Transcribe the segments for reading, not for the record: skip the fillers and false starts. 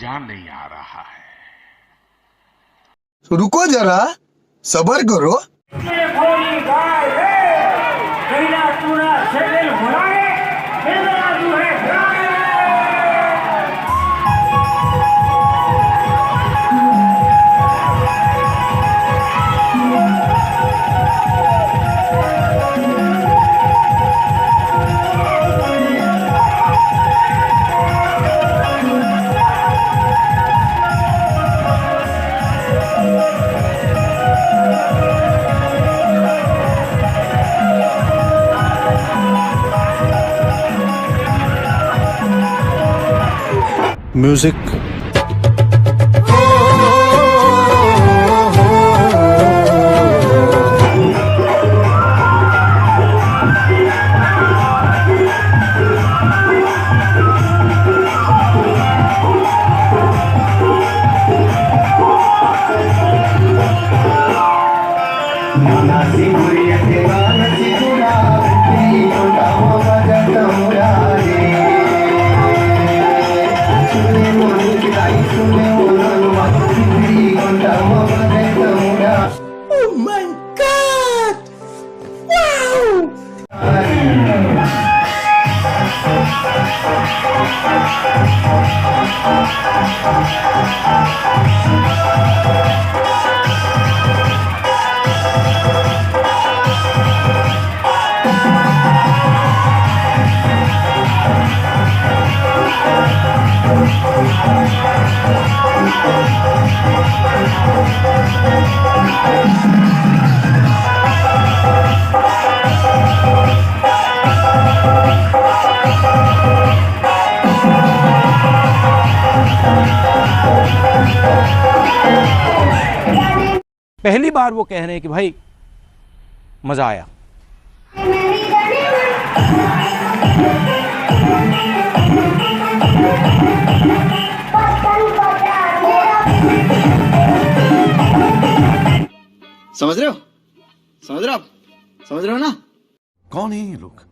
मजा नहीं आ रहा है। रुको जरा, सबर करो। Music. Oh my God! Wow! पहली बार वो कह रहे हैं कि भाई मजा आया। समझ रहे हो? समझ रहे हो आप? समझ रहे हो ना? कौन है ये लोग?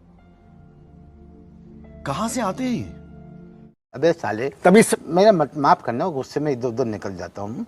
कहां से आते हैं ये? अबे साले, कभी मेरा माफ करना, गुस्से में इधर उधर निकल जाता हूँ।